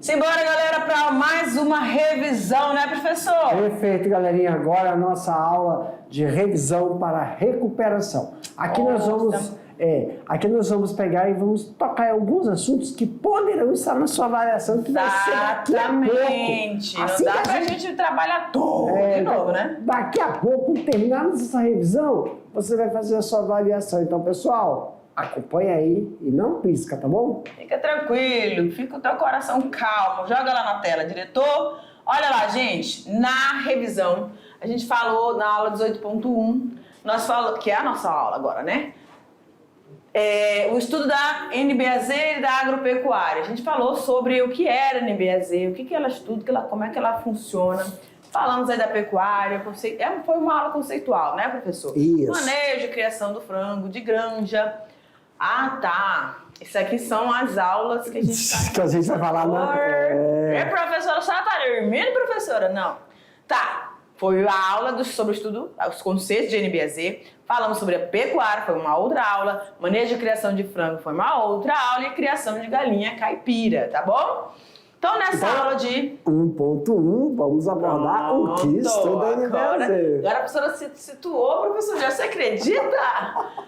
Simbora, galera, para mais uma revisão, né, professor? Perfeito, galerinha. Agora a nossa aula de revisão para recuperação. Aqui nós vamos pegar e vamos tocar em alguns assuntos que poderão estar na sua avaliação, que vai ser daqui a pouco. Exatamente. Assim Não dá que pra gente trabalhar tudo de novo, né? Daqui a pouco, terminarmos essa revisão, você vai fazer a sua avaliação. Então, pessoal, acompanha aí e não pisca, tá bom? Fica tranquilo, fica com o teu coração calmo. Joga lá na tela, diretor. Olha lá, gente, na revisão, a gente falou na aula 18.1, nós falamos, que é a nossa aula agora, né? O estudo da NBAZ e da agropecuária. A gente falou sobre o que era a NBAZ, o que ela estuda, como é que ela funciona. Falamos aí da pecuária, foi uma aula conceitual, né, professor? Isso. Manejo, criação do frango, de granja. Ah, tá. Isso aqui são as aulas que a gente vai falar, né? Professora, só tá dormindo, professora? Não. Tá. Foi a aula sobre o estudo, os conceitos de NBAZ. Falamos sobre a pecuária, foi uma outra aula. Manejo de criação de frango foi uma outra aula. E criação de galinha caipira, tá bom? Então, nessa aula de 1.1, vamos abordar o que estuda NBAZ. Agora a professora se situou, professor, já você acredita?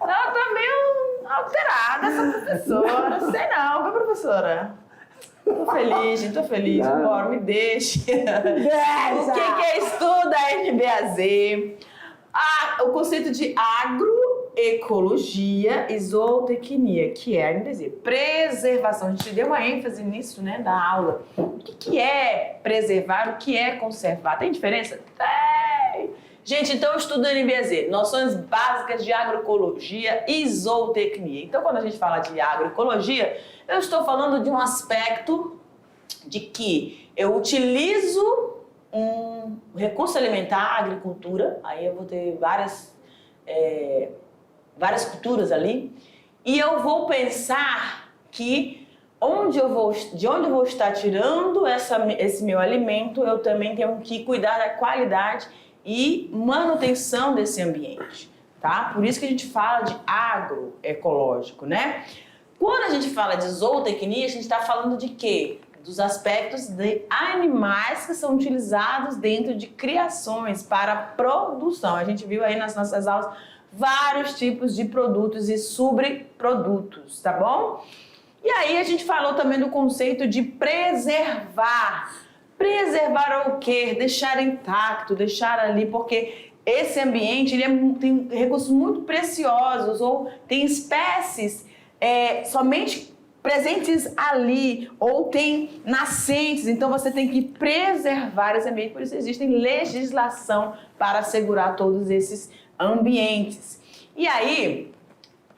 Ela tá meio alterada, essa professora. Sei não, viu, professora? Tô feliz, gente, tô feliz. Bora, me deixe. O que estuda a NBAZ? O conceito de agroecologia e zootecnia, que é a NBAZ. Preservação. A gente deu uma ênfase nisso, né, da aula. O que é preservar, o que é conservar? Tem diferença? Tem! Gente, então eu estudo a NBAZ, noções básicas de agroecologia e zootecnia. Então, quando a gente fala de agroecologia, eu estou falando de um aspecto de que eu utilizo um recurso alimentar, a agricultura, aí eu vou ter várias culturas ali, e eu vou pensar que de onde eu vou estar tirando esse meu alimento, eu também tenho que cuidar da qualidade e manutenção desse ambiente, tá? Por isso que a gente fala de agroecológico, né? Quando a gente fala de zootecnia, a gente está falando de quê? Dos aspectos de animais que são utilizados dentro de criações para produção. A gente viu aí nas nossas aulas vários tipos de produtos e subprodutos, tá bom? E aí a gente falou também do conceito de preservar. Preservar o quê? Deixar intacto, deixar ali, porque esse ambiente tem recursos muito preciosos ou tem espécies somente presentes ali ou tem nascentes, então você tem que preservar esse ambiente, por isso existe legislação para assegurar todos esses ambientes. E aí,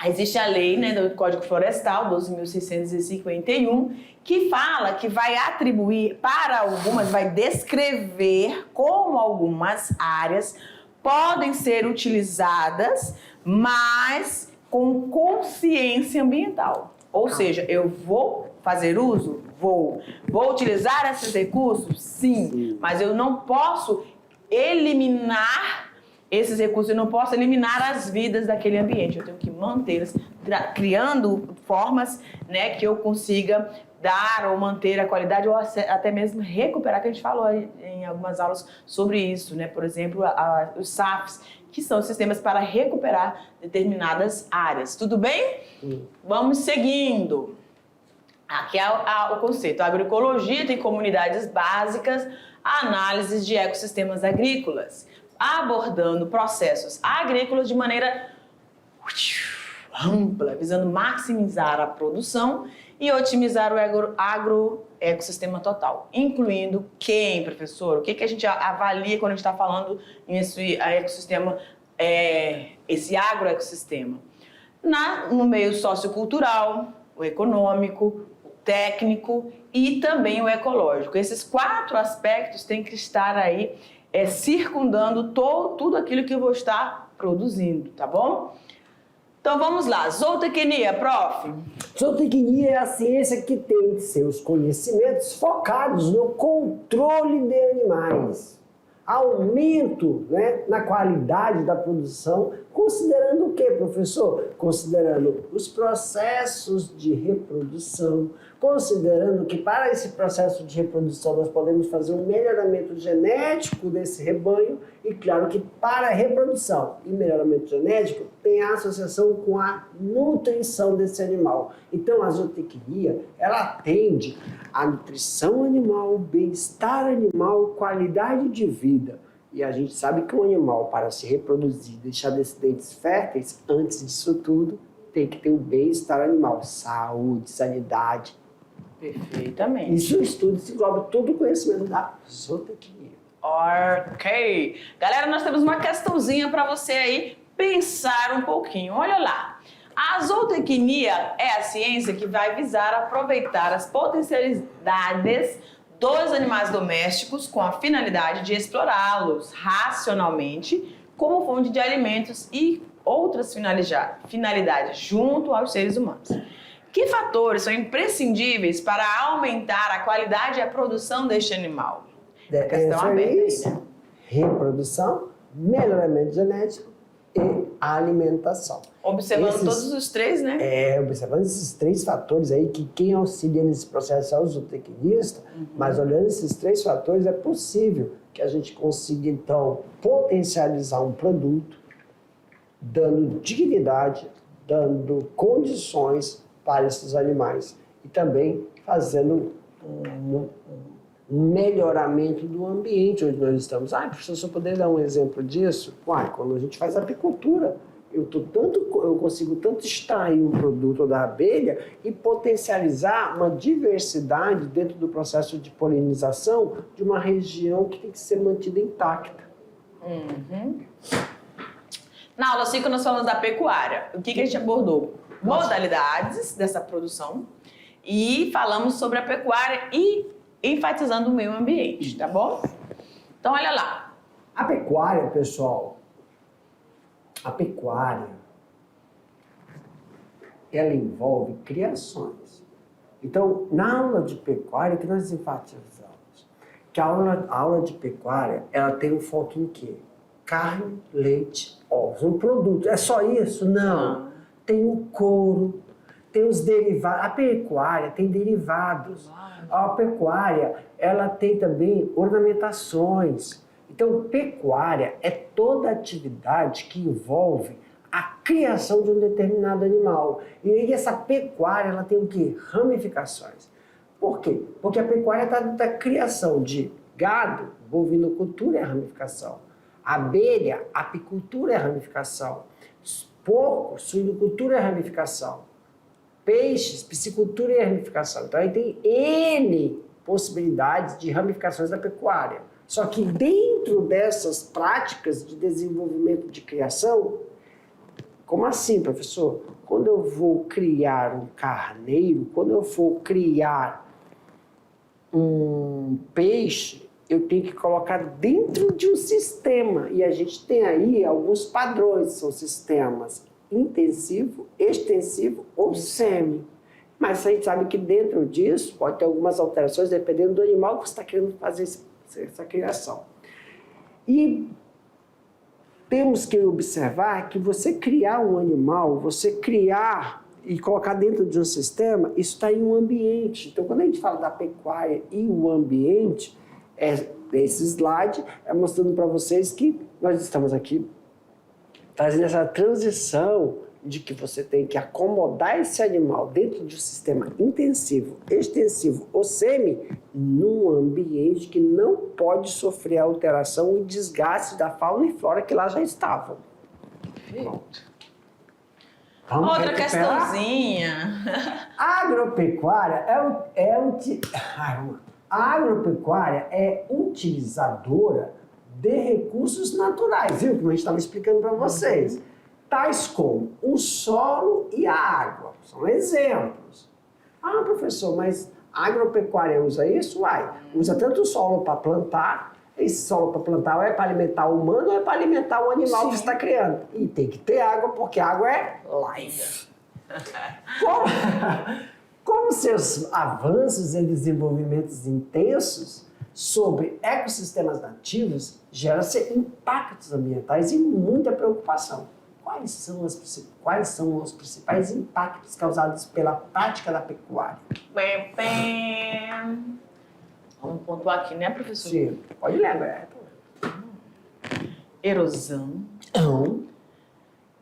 existe a lei, né, do Código Florestal, 12.651, que fala que vai atribuir para algumas, vai descrever como algumas áreas podem ser utilizadas, mas com consciência ambiental. Ou seja, eu vou fazer uso? Vou utilizar esses recursos? Sim. Mas eu não posso eliminar esses recursos, eu não posso eliminar as vidas daquele ambiente. Eu tenho que mantê-las, criando formas, né, que eu consiga dar ou manter a qualidade ou até mesmo recuperar, que a gente falou em algumas aulas sobre isso, né? Por exemplo, os SAFs, que são sistemas para recuperar determinadas áreas. Tudo bem? Vamos seguindo. Aqui é o conceito. A agroecologia tem comunidades básicas, análises de ecossistemas agrícolas, abordando processos agrícolas de maneira ampla, visando maximizar a produção e otimizar o agroecossistema total, incluindo quem, professor? O que a gente avalia quando a gente está falando nesse ecossistema, esse agroecossistema? No meio sociocultural, o econômico, o técnico e também o ecológico. Esses 4 aspectos têm que estar aí circundando tudo aquilo que eu vou estar produzindo, tá bom? Então vamos lá, zootecnia, prof. Zootecnia é a ciência que tem seus conhecimentos focados no controle de animais, aumento, né, na qualidade da produção, considerando Considerando o quê, professor? Considerando os processos de reprodução, considerando que para esse processo de reprodução nós podemos fazer um melhoramento genético desse rebanho e claro que para a reprodução e melhoramento genético tem a associação com a nutrição desse animal. Então a zootecnia, ela atende a nutrição animal, bem-estar animal, qualidade de vida. E a gente sabe que um animal, para se reproduzir, deixar descendentes férteis, antes disso tudo, tem que ter o bem-estar animal, saúde, sanidade. Perfeitamente. Isso o estudo se engloba todo o conhecimento da zootecnia. Ok. Galera, nós temos uma questãozinha para você aí pensar um pouquinho. Olha lá. A zootecnia é a ciência que vai visar aproveitar as potencialidades dos animais domésticos com a finalidade de explorá-los racionalmente como fonte de alimentos e outras finalidades junto aos seres humanos. Que fatores são imprescindíveis para aumentar a qualidade e a produção deste animal? A questão aberta aí, né? Reprodução, melhoramento genético e alimentação. Observando todos os três, né? Observando esses três fatores aí, que quem auxilia nesse processo é o zootecnista, mas olhando esses três fatores é possível que a gente consiga, então, potencializar um produto, dando dignidade, dando condições para esses animais e também fazendo um melhoramento do ambiente onde nós estamos. Professor, se eu puder dar um exemplo disso? Quando a gente faz apicultura, eu consigo tanto extrair um produto da abelha e potencializar uma diversidade dentro do processo de polinização de uma região que tem que ser mantida intacta. Na aula 5 nós falamos da pecuária. O que a gente abordou? Modalidades dessa produção e falamos sobre a pecuária e enfatizando o meio ambiente, tá bom? Então, olha lá. A pecuária, pessoal, ela envolve criações. Então, na aula de pecuária, que nós enfatizamos? Que a aula de pecuária, ela tem um foco em quê? Carne, leite, ovos. Um produto. É só isso? Não. Tem o couro, tem os derivados. A pecuária tem derivados. A pecuária, ela tem também ornamentações. Então, pecuária é toda atividade que envolve a criação de um determinado animal. E aí essa pecuária, ela tem o quê? Ramificações. Por quê? Porque a pecuária está da criação de gado, bovinocultura é ramificação. Abelha, apicultura é ramificação. Porco, suinocultura é ramificação. Peixes, piscicultura é ramificação. Então aí tem N possibilidades de ramificações da pecuária. Só que dentro dessas práticas de desenvolvimento de criação, como assim, professor? Quando eu vou criar um carneiro, quando eu for criar um peixe, eu tenho que colocar dentro de um sistema. E a gente tem aí alguns padrões, são sistemas intensivo, extensivo ou semi. Mas a gente sabe que dentro disso pode ter algumas alterações dependendo do animal que você está querendo fazer essa criação. E temos que observar que você criar um animal, você criar e colocar dentro de um sistema, isso está em um ambiente. Então, quando a gente fala da pecuária e o ambiente, esse slide é mostrando para vocês que nós estamos aqui trazendo essa transição de que você tem que acomodar esse animal dentro de um sistema intensivo, extensivo ou semi, num ambiente que não pode sofrer a alteração e desgaste da fauna e flora que lá já estavam. Perfeito. Vamos Outra recuperar? questãozinha. A agropecuária a agropecuária é utilizadora de recursos naturais, viu? Como a gente estava explicando para vocês. Tais como o solo e a água. São exemplos. Professor, mas a agropecuária usa isso? Usa tanto o solo para plantar, esse solo para plantar ou é para alimentar o humano ou é para alimentar o animal que está criando. E tem que ter água, porque água é life. Como seus avanços e desenvolvimentos intensos sobre ecossistemas nativos geram-se impactos ambientais e muita preocupação. quais são os principais impactos causados pela prática da pecuária? Pem, pem. Vamos pontuar aqui, né, professor? Sim, pode lembrar. Erosão, Então,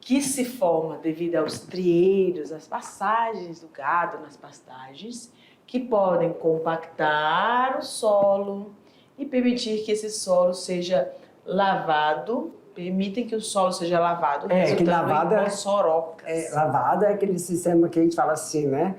que se forma devido aos trieiros, às passagens do gado nas pastagens, que podem compactar o solo e permitir que esse solo seja lavado, permitem que o solo seja lavado, que lavada em mossorocas. lavada é aquele sistema que a gente fala assim, né?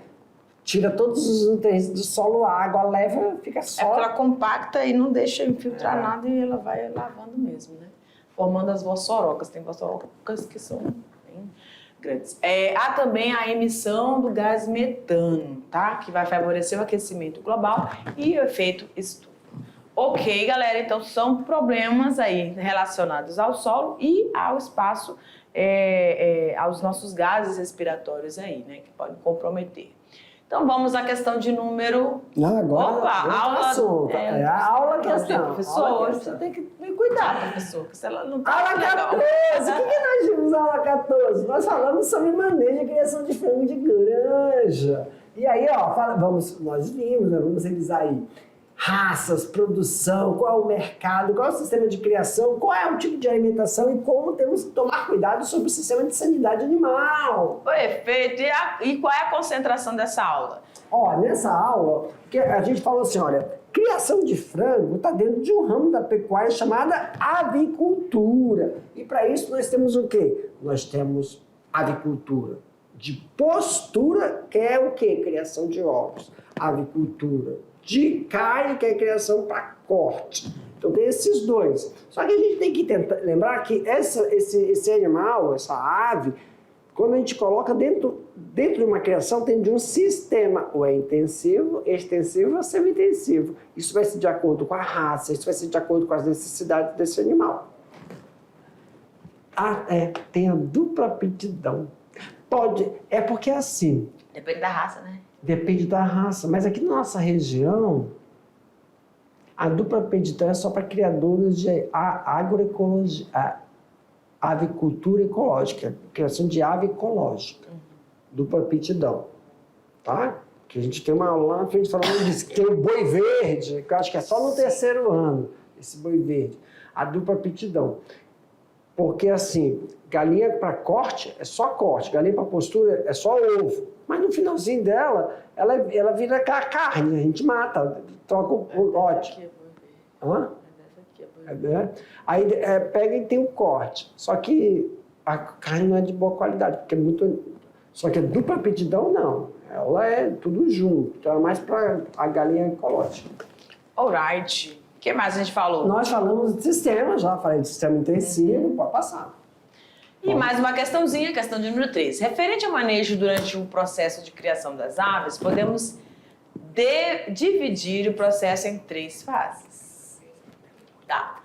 Tira todos os nutrientes do solo, a água leva, fica só... É porque ela compacta e não deixa infiltrar nada e ela vai lavando mesmo, né? Formando as vossorocas. Tem vossorocas que são bem grandes. Há também a emissão do gás metano, tá? Que vai favorecer o aquecimento global e o efeito estufa. Ok, galera, então são problemas aí relacionados ao solo e ao espaço, aos nossos gases respiratórios aí, né? Que podem comprometer. Então vamos à questão de número... Não, agora aula... assunto. A aula questão. Professor, hoje você tem que me cuidar, professor, porque se ela não tá Aula legal. 14! O que nós vimos na aula 14? Nós falamos sobre manejo e criação de frango de granja. E aí, ó, nós vimos, né? Vamos revisar aí. Raças, produção, qual é o mercado, qual é o sistema de criação, qual é o tipo de alimentação e como temos que tomar cuidado sobre o sistema de sanidade animal. Perfeito. E qual é a concentração dessa aula? Ó, nessa aula, a gente falou assim, olha, criação de frango está dentro de um ramo da pecuária chamada avicultura. E para isso nós temos o quê? Nós temos avicultura de postura, que é o quê? Criação de ovos. Avicultura de carne, que é criação para corte. Então tem esses dois. Só que a gente tem que tentar lembrar que esse animal, essa ave, quando a gente coloca dentro de uma criação, tem de um sistema, ou é intensivo, extensivo ou semi-intensivo. Isso vai ser de acordo com a raça, isso vai ser de acordo com as necessidades desse animal. Tem a dupla aptidão. É porque é assim. Depende da raça, né? Depende da raça, mas aqui na nossa região, a dupla aptidão é só para criadores de agroecologia, avicultura ecológica, criação de ave ecológica, dupla aptidão, tá? Que a gente tem uma aula lá na frente falando disso, que tem o boi verde, que eu acho que é só no terceiro ano, esse boi verde, a dupla aptidão. Porque assim, galinha para corte é só corte, galinha para postura é só ovo. Mas no finalzinho dela, ela vira aquela carne, a gente mata, troca o lote. Hã? Aí pega e tem o corte. Só que a carne não é de boa qualidade, porque é muito... Só que a dupla aptidão não. Ela é tudo junto. Então é mais para a galinha ecológica. Alright. O que mais a gente falou? Nós falamos de sistema, já falei de sistema intensivo, pode passar. E mais uma questãozinha, questão de número 3. Referente ao manejo durante o processo de criação das aves, podemos dividir o processo em 3 fases. Tá?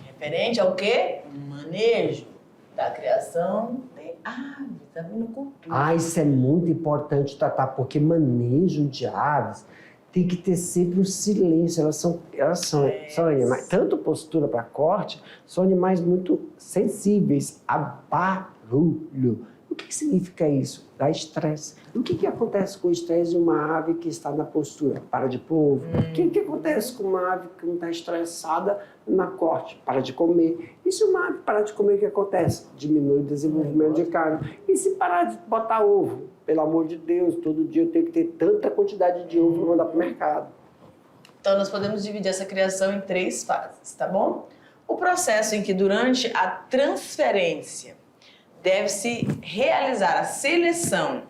Referente ao quê? Manejo da criação de aves, da vinocultura. Isso é muito importante tratar, porque manejo de aves tem que ter sempre um silêncio. Elas são animais, tanto postura para corte, são animais muito sensíveis a barulho. O que significa isso? Dá estresse. O que acontece com o estresse de uma ave que está na postura? Para de pôr ovo. O que acontece com uma ave que não está estressada na corte? Para de comer. E se uma ave parar de comer, o que acontece? Diminui o desenvolvimento de carne. E se parar de botar ovo? Pelo amor de Deus, todo dia eu tenho que ter tanta quantidade de ovo para mandar para o mercado. Então, nós podemos dividir essa criação em 3 fases, tá bom? O processo em que, durante a transferência, deve-se realizar a seleção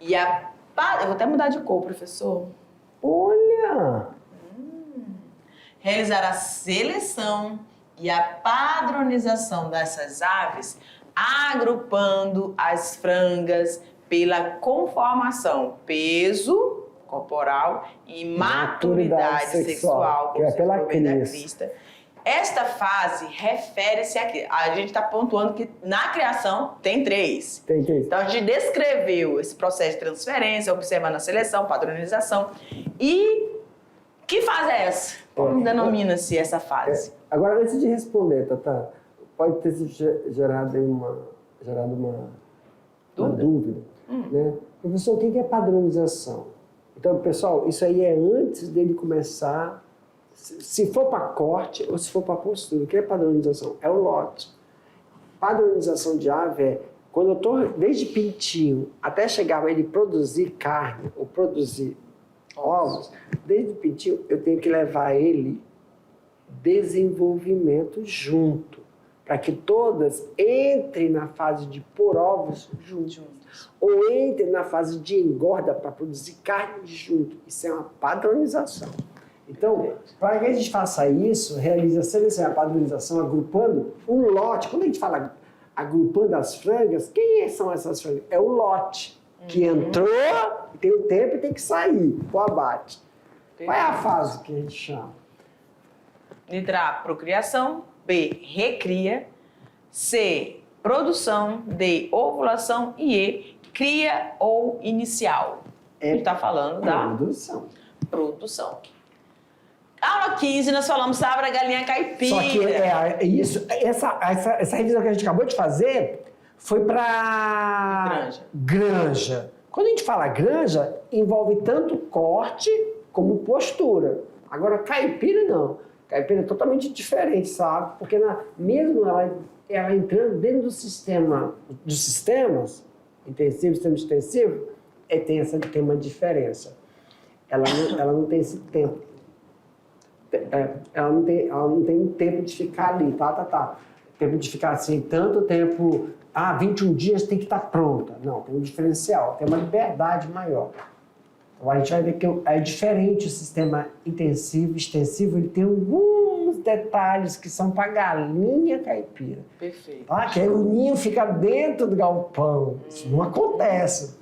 e a... Eu vou até mudar de cor, professor. Olha! Realizar a seleção e a padronização dessas aves, agrupando as frangas pela conformação, peso corporal e maturidade sexual, que é pela crista. Esta fase refere-se a gente está pontuando que na criação tem 3. Tem 3. Então a gente descreveu esse processo de transferência, observando a seleção, padronização. E que fase é essa? Como denomina-se essa fase? Agora, antes de responder, Tata, pode ter gerado aí gerado uma dúvida. Né? Professor, o que é padronização? Então, pessoal, isso aí é antes dele começar, se for para corte ou se for para postura. O que é padronização? É o lote. Padronização de ave é quando eu estou desde pintinho até chegar a ele produzir carne ou produzir ovos, desde o pintinho eu tenho que levar ele desenvolvimento junto, para que todas entrem na fase de pôr ovos juntos, ou entrem na fase de engorda para produzir carne junto. Isso é uma padronização. Então, para que a gente faça isso, realiza a padronização agrupando um lote. Quando a gente fala agrupando as frangas, quem são essas frangas? É o lote, que entrou, tem um tempo e tem que sair para o abate. Qual é a fase que a gente chama? Letra A, procriação. B, recria. C, produção. D, ovulação. E E, cria ou inicial. A gente está falando da produção. Aula 15, nós falamos sobre a galinha caipira. Só que essa revisão que a gente acabou de fazer foi para granja. Quando a gente fala granja, envolve tanto corte como postura. Agora, caipira não. Caipira é totalmente diferente, sabe? Porque mesmo ela entrando dentro dos sistemas intensivos, sistema extensivo, tem uma diferença. Ela não tem esse tempo. Ela não tem um tempo de ficar ali, tempo de ficar assim, tanto tempo, 21 dias tem que estar pronta. Não, tem um diferencial, tem uma liberdade maior. Então a gente vai ver que é diferente o sistema intensivo, extensivo, ele tem alguns detalhes que são para galinha caipira. Perfeito. Que aí o ninho fica dentro do galpão. Isso não acontece.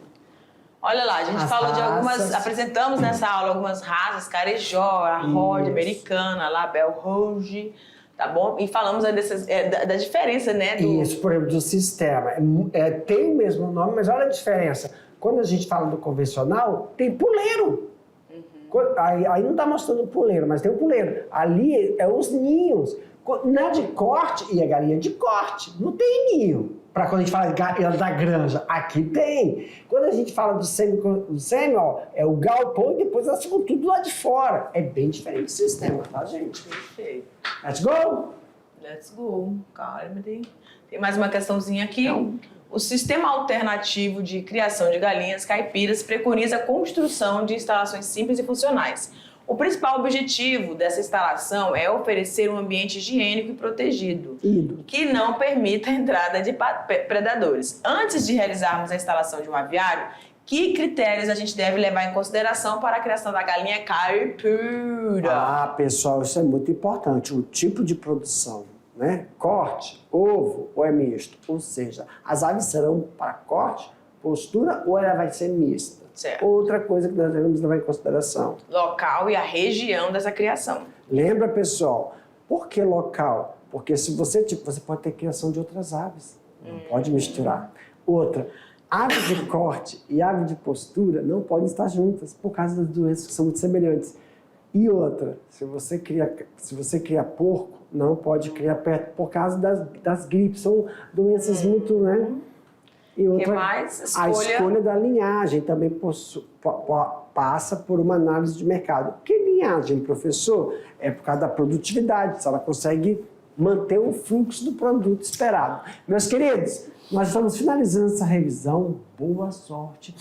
Olha lá, a gente falou de algumas, apresentamos nessa aula algumas raças, Carejó, a Rode, Americana, Label Rouge, tá bom? E falamos aí da diferença, né? Isso, por exemplo, do sistema. Tem o mesmo nome, mas olha a diferença. Quando a gente fala do convencional, tem puleiro. Aí não está mostrando puleiro, mas tem o puleiro. Ali é os ninhos. Na de corte, e a galinha de corte, não tem ninho. Para quando a gente fala da granja, aqui tem. Quando a gente fala do sêmen, é o galpão e depois elas ficam tudo lá de fora. É bem diferente o sistema, tá, gente? Perfeito. Let's go? Let's go. Calma, tem mais uma questãozinha aqui. O sistema alternativo de criação de galinhas caipiras preconiza a construção de instalações simples e funcionais. O principal objetivo dessa instalação é oferecer um ambiente higiênico e protegido, que não permita a entrada de predadores. Antes de realizarmos a instalação de um aviário, que critérios a gente deve levar em consideração para a criação da galinha caipira? Pessoal, isso é muito importante. O tipo de produção, né? Corte, ovo ou é misto? Ou seja, as aves serão para corte, postura ou ela vai ser mista? Certo. Outra coisa que nós devemos levar em consideração. Local e a região dessa criação. Lembra, pessoal, por que local? Porque se você pode ter criação de outras aves. Não pode misturar. Outra, ave de corte e ave de postura não podem estar juntas por causa das doenças que são muito semelhantes. E outra, se você cria porco, não pode criar perto por causa das gripes. São doenças muito, né? E outra, a escolha da linhagem também passa por uma análise de mercado. Que linhagem, professor? É por causa da produtividade, se ela consegue manter o fluxo do produto esperado. Meus queridos, nós estamos finalizando essa revisão. Boa sorte.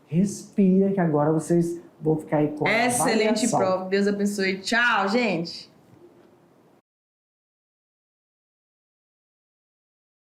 Respira, que agora vocês vão ficar aí com a excelente avaliação. prova. Deus abençoe. Tchau, gente.